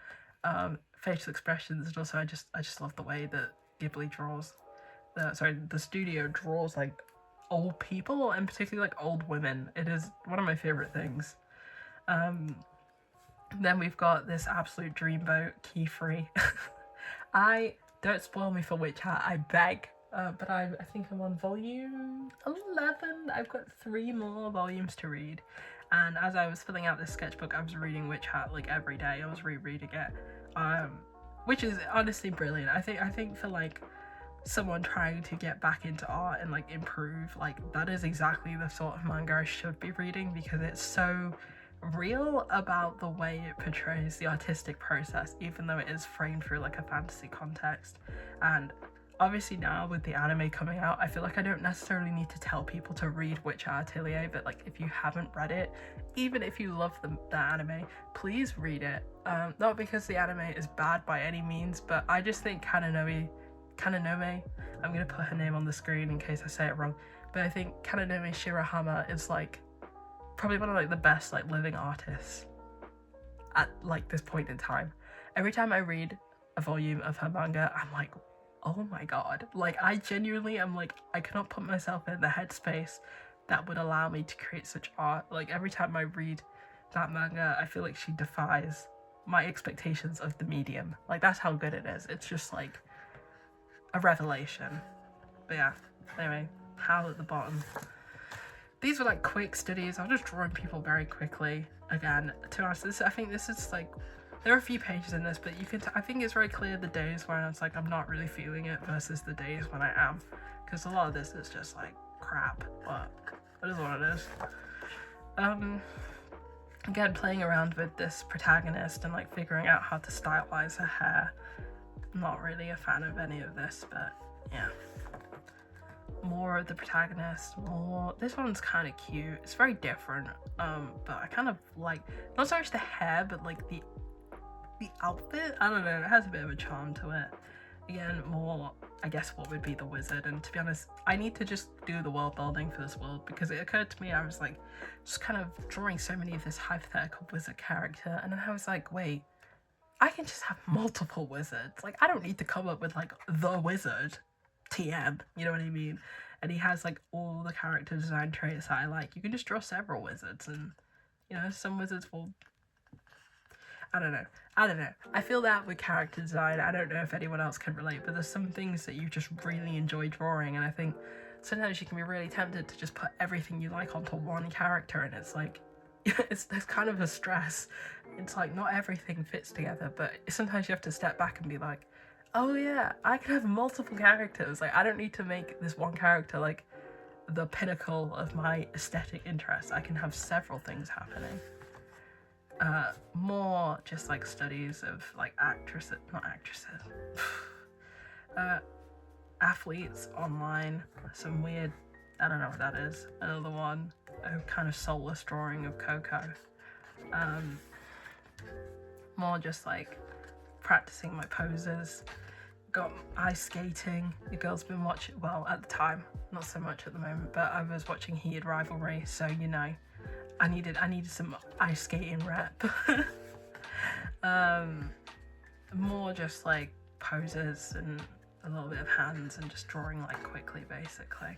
facial expressions, and also I just love the way that Ghibli draws. The studio draws like old people, and particularly like old women. It is one of my favorite things. Then we've got this absolute dreamboat, Keyfree. Don't spoil me for Witch Hat, I beg. But I think I'm on volume 11. I've got 3 more volumes to read. And as I was filling out this sketchbook, I was reading Witch Hat like every day. I was rereading it, which is honestly brilliant. I think for like someone trying to get back into art and like improve, like that is exactly the sort of manga I should be reading, because it's so real about the way it portrays the artistic process, even though it is framed through like a fantasy context. And obviously now with the anime coming out, I feel like I don't necessarily need to tell people to read Witch Atelier, but like if you haven't read it, even if you love the anime, please read it. Not because the anime is bad by any means, but I just think Kananome, I'm gonna put her name on the screen in case I say it wrong, but I think Kananome Shirahama is like probably one of like the best like living artists at like this point in time. Every time I read a volume of her manga, I'm like, oh my god, like I genuinely am like, I cannot put myself in the headspace that would allow me to create such art. Like every time I read that manga, I feel like she defies my expectations of the medium. Like that's how good it is. It's just like a revelation. But yeah, anyway, Howl at the bottom. These were like quick studies. I was just drawing people very quickly. Again, to be honest, I think this is like, there are a few pages in this, but you can I think it's very clear the days when it's like I'm not really feeling it versus the days when I am, because a lot of this is just like crap, but it is what it is. Again, playing around with this protagonist and like figuring out how to stylize her hair. Not really a fan of any of this, but yeah. More of the protagonist, more, this one's kind of cute. It's very different, but I kind of like, not so much the hair, but like the outfit. I don't know, it has a bit of a charm to it. Again, more, I guess, what would be the wizard. And to be honest, I need to just do the world building for this world, because it occurred to me, I was like just kind of drawing so many of this hypothetical wizard character, and then I was like, wait, I can just have multiple wizards. Like I don't need to come up with like the wizard TM, you know what I mean? And he has like all the character design traits that I like. You can just draw several wizards, and you know, some wizards will, I don't know. I feel that with character design, I don't know if anyone else can relate, but there's some things that you just really enjoy drawing, and I think sometimes you can be really tempted to just put everything you like onto one character, and it's like, there's kind of a stress. It's like not everything fits together, but sometimes you have to step back and be like, oh yeah, I can have multiple characters. Like I don't need to make this one character like the pinnacle of my aesthetic interest. I can have several things happening. More just like studies of like athletes online. Some weird, I don't know what that is. Another one, a kind of soulless drawing of Coco. More just like practicing my poses. Got ice skating. The girl's been watching, well, at the time, not so much at the moment, but I was watching Heated Rivalry, so you know, I needed some ice skating rep. More just like poses and a little bit of hands and just drawing like quickly, basically.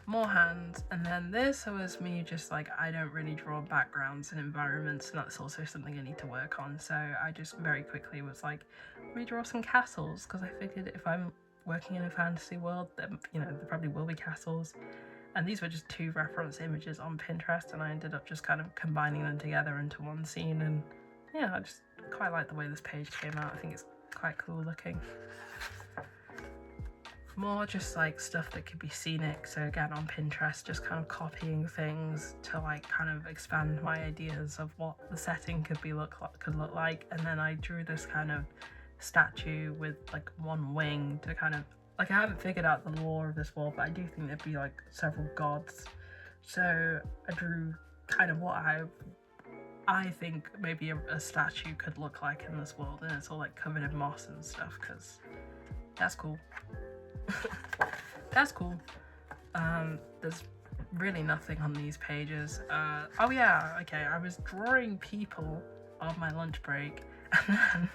More hands, and then this was me just like, I don't really draw backgrounds and environments, and that's also something I need to work on, so I just very quickly was like, redraw some castles, because I figured if I'm working in a fantasy world, then you know, there probably will be castles. And these were just 2 reference images on Pinterest, and I ended up just kind of combining them together into one scene, and yeah, I just quite like the way this page came out. I think it's quite cool looking. More just like stuff that could be scenic, so again on Pinterest, just kind of copying things to like kind of expand my ideas of what the setting could look like. And then I drew this kind of statue with like one wing to kind of, like, I haven't figured out the lore of this world, but I do think there'd be like several gods, so I drew kind of what I think maybe a statue could look like in this world, and it's all like covered in moss and stuff, because that's cool. That's cool. There's really nothing on these pages. Oh yeah, okay, I was drawing people on my lunch break, and then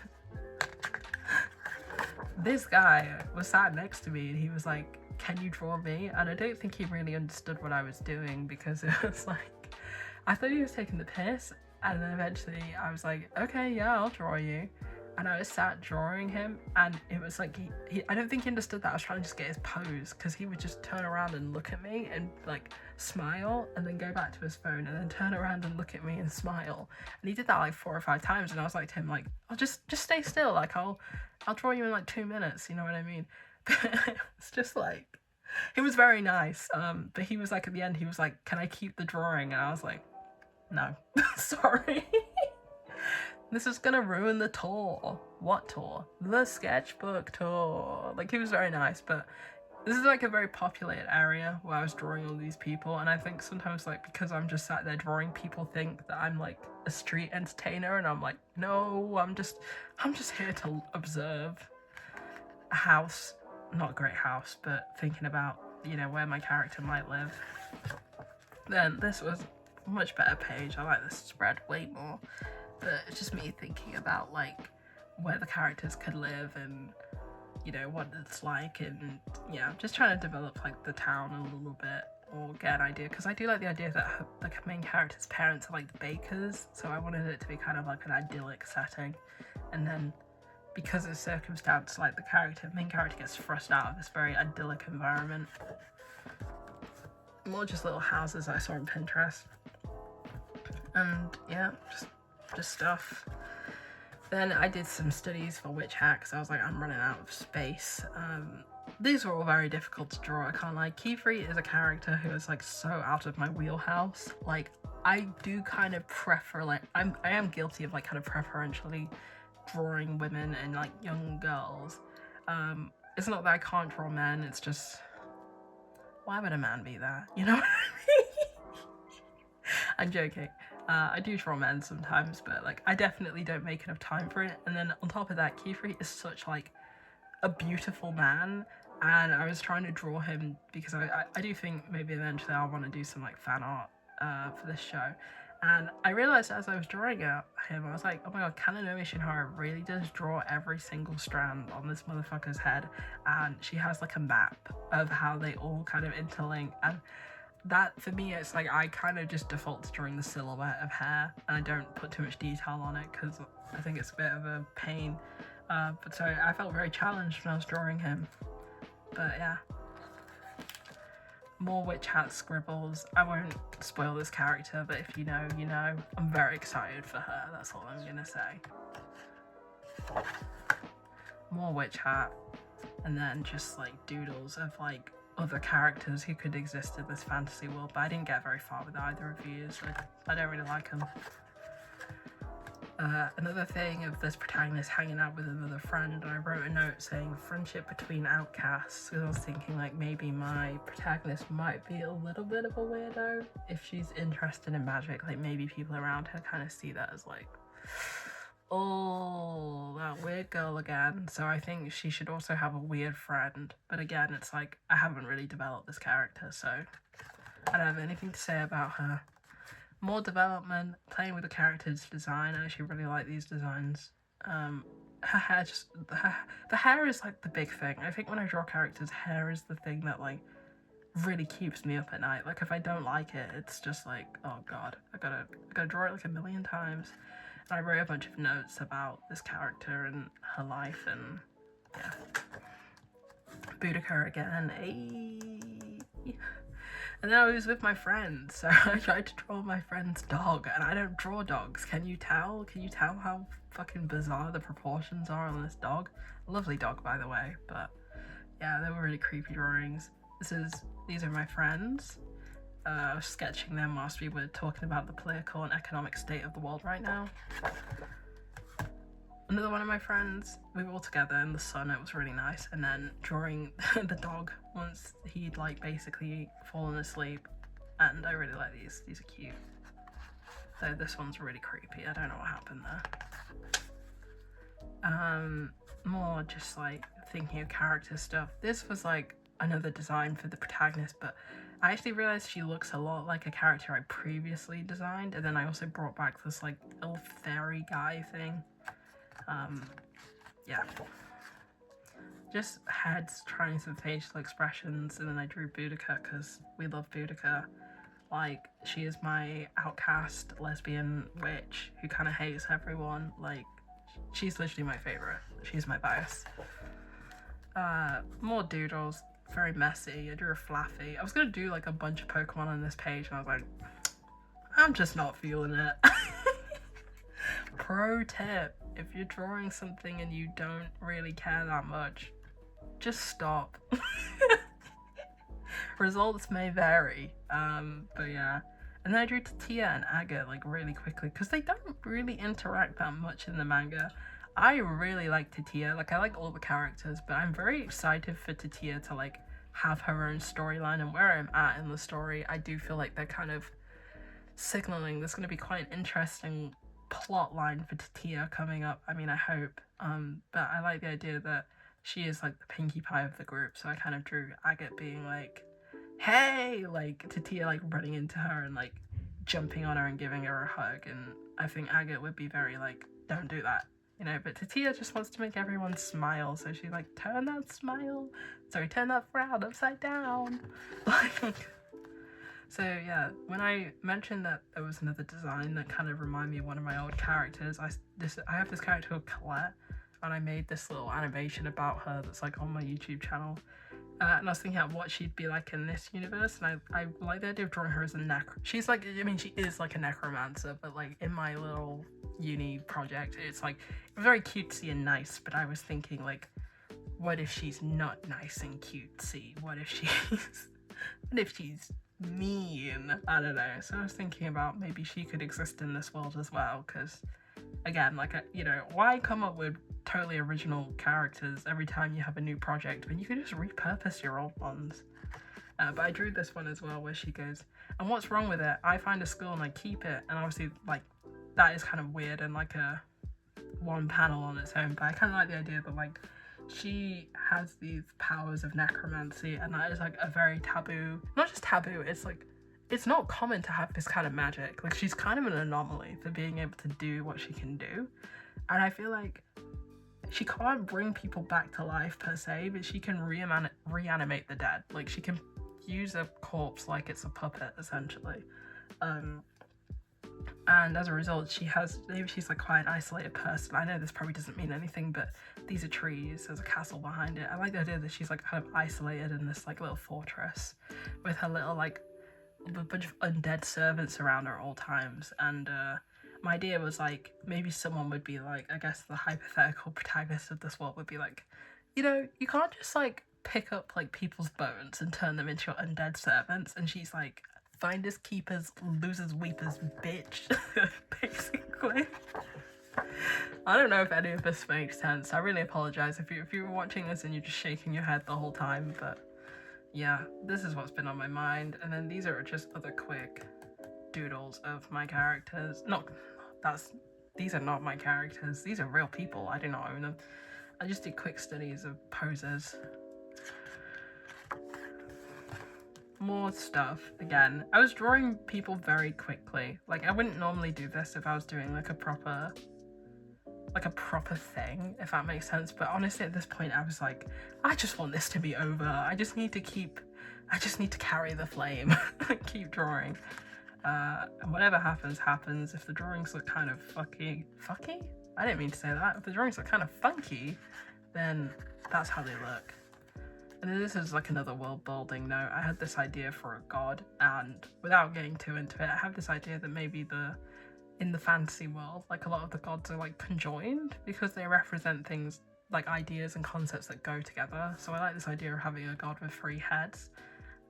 this guy was sat next to me and he was like, can you draw me? And I don't think he really understood what I was doing, because it was like, I thought he was taking the piss, and then eventually I was like, okay, yeah, I'll draw you. And I was sat drawing him, and it was like, he I don't think he understood that I was trying to just get his pose, because he would just turn around and look at me and like smile, and then go back to his phone, and then turn around and look at me and smile. And he did that like 4 or 5 times, and I was like to him, like, oh, just stay still, like I'll draw you in like 2 minutes, you know what I mean? It's just like, it was very nice, but he was like, at the end he was like, can I keep the drawing? And I was like, No. Sorry. This is gonna ruin the tour. What tour? The Sketchbook tour. Like, he was very nice, but this is like a very populated area where I was drawing all these people, and I think sometimes, like, because I'm just sat there drawing, people think that I'm like a street entertainer, and I'm like, no, I'm just here to observe a house. Not a great house, but thinking about, you know, where my character might live. Then this was a much better page. I like this spread way more. But it's just me thinking about, like, where the characters could live and, you know, what it's like, and yeah, just trying to develop, like, the town a little bit, or get an idea, because I do like the idea that the main character's parents are, like, the bakers, so I wanted it to be kind of like an idyllic setting, and then because of circumstance, like, the main character gets thrust out of this very idyllic environment. More just little houses I saw on Pinterest, and yeah, just stuff. Then I did some studies for Witch Hat because I was like, I'm running out of space. These were all very difficult to draw, I can't lie. Keyfree is a character who is like so out of my wheelhouse. Like, I do kind of prefer, like, I am guilty of like kind of preferentially drawing women and like young girls. It's not that I can't draw men, it's just, why would a man be that? You know what I mean? I'm joking. I do draw men sometimes, but like, I definitely don't make enough time for it. And then on top of that, Keyfree is such like a beautiful man, and I was trying to draw him because I do think maybe eventually I'll want to do some like fan art for this show. And I realized as I was drawing him, I was like, oh my god, Kananomi Shinhara really does draw every single strand on this motherfucker's head, and she has like a map of how they all kind of interlink. And that, for me, it's like I kind of just default to drawing the silhouette of hair, and I don't put too much detail on it because I think it's a bit of a pain. But so I felt very challenged when I was drawing him. But yeah. More Witch Hat scribbles. I won't spoil this character, but if you know, you know. I'm very excited for her, that's all I'm gonna say. More Witch Hat. And then just like doodles of like other characters who could exist in this fantasy world, but I didn't get very far with either of you, so I don't really like them. Another thing of this protagonist hanging out with another friend, and I wrote a note saying friendship between outcasts, because I was thinking like maybe my protagonist might be a little bit of a weirdo if she's interested in magic. Like, maybe people around her kind of see that as like, oh, that weird girl again. So I think she should also have a weird friend. But again, it's like, I haven't really developed this character, so I don't have anything to say about her. More development, playing with the character's design. I actually really like these designs. Her hair just, the hair is like the big thing. I think when I draw characters, hair is the thing that like really keeps me up at night. Like, if I don't like it, it's just like, oh god, I gotta draw it like a million times. And I wrote a bunch of notes about this character and her life, and yeah. Boudica again, ayy. And then I was with my friends, so I tried to draw my friend's dog, and I don't draw dogs. Can you tell? Can you tell how fucking bizarre the proportions are on this dog? Lovely dog, by the way, but yeah, they were really creepy drawings. These are my friends. I was sketching them whilst we were talking about the political and economic state of the world right now. Another one of my friends, we were all together in the sun, it was really nice, and then drawing the dog once he'd like basically fallen asleep, and I really like these are cute. Though this one's really creepy, I don't know what happened there. More just like thinking of character stuff. This was like another design for the protagonist, but I actually realized she looks a lot like a character I previously designed, and then I also brought back this like little fairy guy thing. Yeah. Just heads, trying some facial expressions, and then I drew Boudica because we love Boudica. Like, she is my outcast lesbian witch who kind of hates everyone. Like, she's literally my favorite. She's my bias. More doodles, very messy. I drew a Flaffy. I was gonna do like a bunch of Pokemon on this page, and I was like, I'm just not feeling it. Pro tip, if you're drawing something and you don't really care that much, just stop. Results may vary, but yeah. And then I drew Tia and Aga like really quickly because they don't really interact that much in the manga. I really like Tia, like I like all the characters, but I'm very excited for Tia to like have her own storyline. And where I'm at in the story, I do feel like they're kind of signaling there's going to be quite an interesting plot line for Tia coming up. I mean, I hope. But I like the idea that she is like the Pinkie Pie of the group, so I kind of drew Agate being like, hey, like Tia like running into her and like jumping on her and giving her a hug. And I think Agate would be very like, don't do that, you know. But Tia just wants to make everyone smile, so she like turn that frown upside down. Like, so yeah, when I mentioned that there was another design that kind of reminded me of one of my old characters, I have this character called Colette, and I made this little animation about her that's like on my YouTube channel. And I was thinking about what she'd be like in this universe, and I like the idea of drawing her as a she's like, I mean, she is like a necromancer, but like in my little uni project, it's like very cutesy and nice, but I was thinking like, what if she's not nice and cutesy? What if she's mean? I don't know. So I was thinking about maybe she could exist in this world as well, because again, like, you know, why come up with totally original characters every time you have a new project when you could just repurpose your old ones? But I drew this one as well where she goes, and what's wrong with it? I find a skill and I keep it, and obviously like that is kind of weird and like a one panel on its own, but I kind of like the idea that like she has these powers of necromancy, and that is like a very taboo, not just taboo, it's like it's not common to have this kind of magic. Like she's kind of an anomaly for being able to do what she can do, and I feel like she can't bring people back to life per se, but she can reanimate the dead. Like she can use a corpse like it's a puppet essentially, and as a result maybe she's like quite an isolated person. I know this probably doesn't mean anything, but these are trees, there's a castle behind it. I like the idea that she's like kind of isolated in this like little fortress with her little like a bunch of undead servants around her at all times. And my idea was like maybe someone would be like, I guess the hypothetical protagonist of this world would be like, you know, you can't just like pick up like people's bones and turn them into your undead servants. And she's like, finders keepers, losers weepers, bitch. Basically. I don't know if any of this makes sense. I really apologize if you were watching this and you're just shaking your head the whole time, but yeah, this is what's been on my mind. And then these are just other quick doodles of my characters. These are not my characters. These are real people. I do not own them. I just did quick studies of poses. More stuff. Again, I was drawing people very quickly. Like I wouldn't normally do this if I was doing like a proper thing, if that makes sense. But honestly, at this point, I was like, I just want this to be over. I just need to carry the flame. Keep drawing. And whatever happens, happens. If the drawings look kind of fucky? I didn't mean to say that. If the drawings look kind of funky, then that's how they look. And then this is like another world building note. I had this idea for a god, and without getting too into it, I have this idea that maybe in the fantasy world, like a lot of the gods are like conjoined because they represent things like ideas and concepts that go together. So I like this idea of having a god with 3 heads,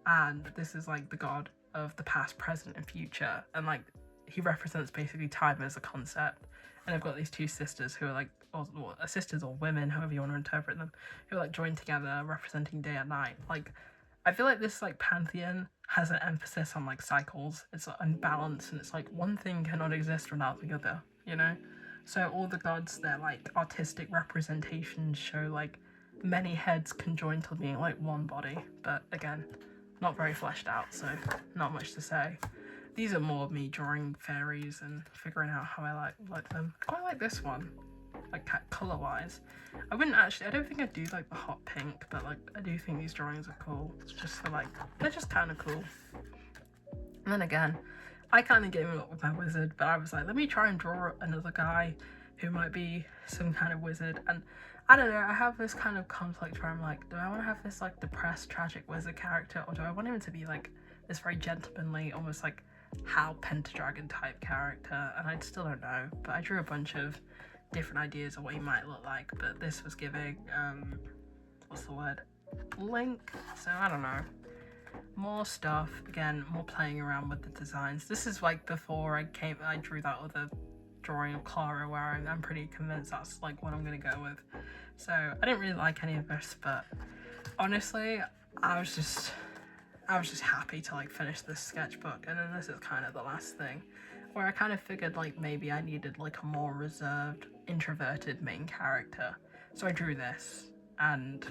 and this is like the god of the past, present, and future, and like he represents basically time as a concept. And I've got these 2 sisters who are like, or sisters or women, however you want to interpret them, who are like joined together, representing day and night. Like, I feel like this like pantheon has an emphasis on like cycles. It's unbalanced, and it's like one thing cannot exist without the other, you know? So all the gods, their like artistic representations show like many heads conjoined to being like one body, but again, not very fleshed out, so not much to say. These are more of me drawing fairies and figuring out how I like them. I quite like this one, like colour wise. I don't think I'd do like the hot pink, but like I do think these drawings are cool. It's just for like, they're just kind of cool. And then again, I kind of gave up with my wizard, but I was like, let me try and draw another guy who might be some kind of wizard. And I don't know, I have this kind of conflict where I'm like, do I want to have this like depressed, tragic wizard character, or do I want him to be like this very gentlemanly, almost like Hal Pentadragon type character? And I still don't know, but I drew a bunch of different ideas of what he might look like, but this was giving, what's the word? Link? So I don't know. more stuff, again, more playing around with the designs. This is like before I drew that other drawing of Clara where I'm pretty convinced that's like what I'm gonna go with. So I didn't really like any of this, but honestly, I was just happy to like finish this sketchbook. And then this is kind of the last thing where I kind of figured like maybe I needed like a more reserved, introverted main character. So I drew this, and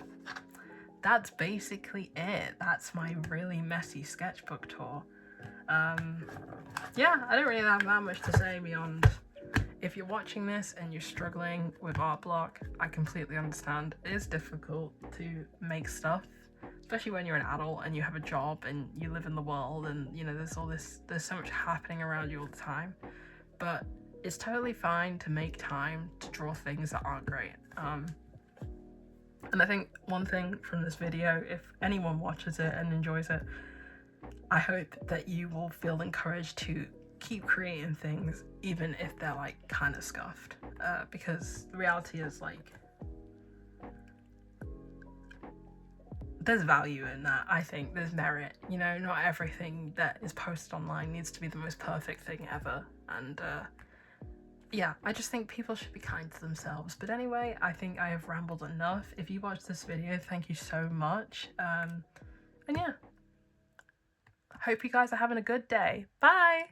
that's basically it. That's my really messy sketchbook tour. Yeah, I don't really have that much to say beyond, if you're watching this and you're struggling with art block, I completely understand. It is difficult to make stuff, especially when you're an adult and you have a job and you live in the world, and you know there's so much happening around you all the time. But it's totally fine to make time to draw things that aren't great. And I think one thing from this video, if anyone watches it and enjoys it, I hope that you will feel encouraged to keep creating things even if they're like kind of scuffed, because the reality is like there's value in that. I think there's merit, you know, not everything that is posted online needs to be the most perfect thing ever. And yeah, I just think people should be kind to themselves. But anyway, I think I have rambled enough. If you watched this video, thank you so much. And yeah, hope you guys are having a good day. Bye!